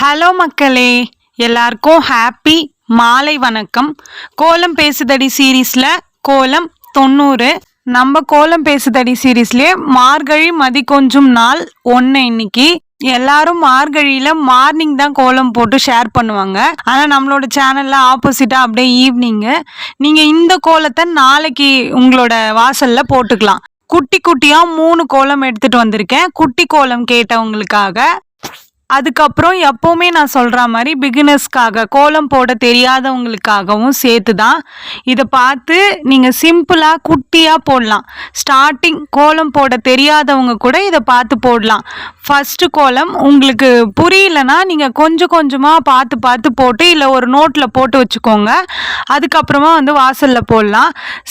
Hello மக்களே, எல்லாருக்கும் happy மாலை வணக்கம். கோலம் பேசுதடி சீரீஸில் கோலம் 90. நம்ம கோலம் பேசுதடி சீரீஸ்லேயே மார்கழி மதி கொஞ்சம் நாள் 1 இன்னைக்கு. எல்லாரும் மார்கழியில் மார்னிங் தான் கோலம் போட்டு ஷேர் பண்ணுவாங்க. ஆனால் நம்மளோட சேனலில் ஆப்போசிட்டாக அப்படியே ஈவினிங்கு. நீங்கள் இந்த கோலத்தை நாளைக்கு உங்களோட வாசலில் போட்டுக்கலாம். குட்டி குட்டியாக 3 கோலம் எடுத்துகிட்டு வந்திருக்கேன், குட்டி கோலம் கேட்டவங்களுக்காக. அதுக்கப்புறம் எப்போவுமே நான் சொல்கிற மாதிரி பிகினர்ஸ்க்காக, கோலம் போட தெரியாதவங்களுக்காகவும் சேர்த்து தான். இதை பார்த்து நீங்கள் சிம்பிளாக குட்டியாக போடலாம். ஸ்டார்டிங் கோலம் போட தெரியாதவங்க கூட இதை பார்த்து போடலாம். ஃபஸ்ட்டு கோலம் உங்களுக்கு புரியலன்னா நீங்கள் கொஞ்சம் கொஞ்சமாக பார்த்து போட்டு இல்லை ஒரு நோட்டில் போட்டு வச்சுக்கோங்க. அதுக்கப்புறமா வாசலில் போடலாம்.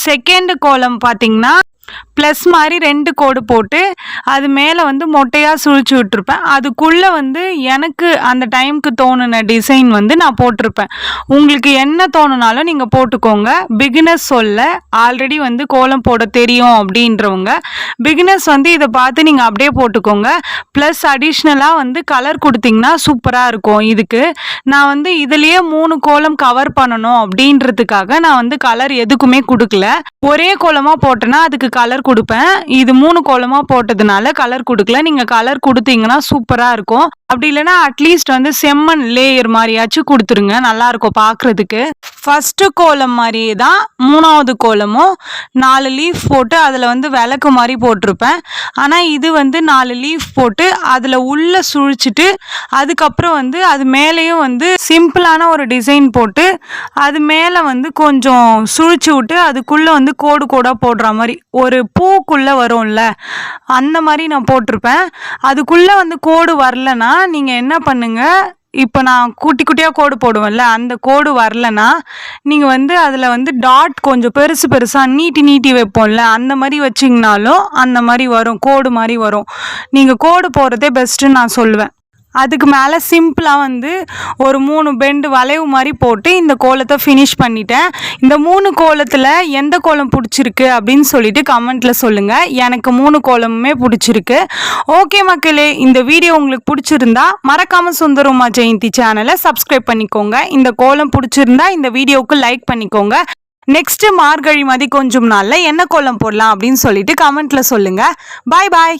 செகண்ட் கோலம் பார்த்திங்கன்னா ப்ளஸ் மாதிரி 2 கோடு போட்டு அது மேலே மொட்டையாக சுழிச்சு விட்டுருப்பேன். அதுக்குள்ளே எனக்கு அந்த டைமுக்கு தோணுன டிசைன் நான் போட்டிருப்பேன். உங்களுக்கு என்ன தோணுனாலும் நீங்கள் போட்டுக்கோங்க. பிகினர்ஸ் சொல்ல ஆல்ரெடி கோலம் போட தெரியும் அப்படின்றவங்க பிகினர்ஸ் இதை பார்த்து நீங்கள் அப்படியே போட்டுக்கோங்க. ப்ளஸ் அடிஷ்னலாக கலர் கொடுத்தீங்கன்னா சூப்பராக இருக்கும். இதுக்கு நான் இதுலேயே 3 கோலம் கவர் பண்ணணும் அப்படின்றதுக்காக நான் கலர் எதுக்குமே கொடுக்கல. ஒரே கோலமாக போட்டேன்னா அதுக்கு கலர் கொடுப்பேன். இது 3 கோலமாக போட்டதுனால கலர் கொடுக்கல. நீங்கள் கலர் கொடுத்தீங்கன்னா சூப்பராக இருக்கும். அப்படி இல்லைன்னா அட்லீஸ்ட் செம்மண் லேயர் மாதிரியாச்சும் கொடுத்துருங்க, நல்லாயிருக்கும் பார்க்குறதுக்கு. ஃபஸ்ட்டு கோலம் மாதிரியே தான் 3வது கோலமும் 4 லீஃப் போட்டு அதில் விளக்கு மாதிரி போட்டிருப்பேன். ஆனால் இது 4 லீஃப் போட்டு அதில் உள்ளே சுழிச்சிட்டு அதுக்கப்புறம் அது மேலேயும் சிம்பிளான ஒரு டிசைன் போட்டு அது மேலே கொஞ்சம் சுழிச்சு விட்டு அதுக்குள்ளே கோடு கோடாக போடுற மாதிரி ஒரு பூக்குள்ளே வரும்ல அந்த மாதிரி நான் போட்டிருப்பேன். அதுக்குள்ளே கோடு வரலன்னா நீங்கள் என்ன பண்ணுங்கள், இப்போ நான் குட்டி குட்டியாக கோடு போடுவேன்ல, அந்த கோடு வரலன்னா நீங்கள் அதில் டாட் கொஞ்சம் பெருசாக நீட்டி வைப்போம்ல, அந்த மாதிரி வச்சிங்கனாலும் அந்த மாதிரி வரும், கோடு மாதிரி வரும். நீங்கள் கோடு போடுறதே பெஸ்ட்டுன்னு நான் சொல்லுவேன். அதுக்கு மேலே சிம்பிளாக ஒரு 3 பெண்டு வளைவு மாதிரி போட்டு இந்த கோலத்தை ஃபினிஷ் பண்ணிட்டேன். இந்த 3 கோலத்தில் எந்த கோலம் பிடிச்சிருக்கு அப்படின்னு சொல்லிட்டு கமெண்ட்டில் சொல்லுங்கள். எனக்கு 3 கோலமுமே பிடிச்சிருக்கு. ஓகே மக்களே, இந்த வீடியோ உங்களுக்கு பிடிச்சிருந்தா மறக்காமல் சுந்தரமா ஜெயந்தி சேனலை சப்ஸ்கிரைப் பண்ணிக்கோங்க. இந்த கோலம் பிடிச்சிருந்தா இந்த வீடியோவுக்கு லைக் பண்ணிக்கோங்க. நெக்ஸ்ட்டு மார்கழி மதி கொஞ்சம் நாளில் என்ன கோலம் போடலாம் அப்படின்னு சொல்லிட்டு கமெண்ட்டில் சொல்லுங்கள். பாய் பாய்.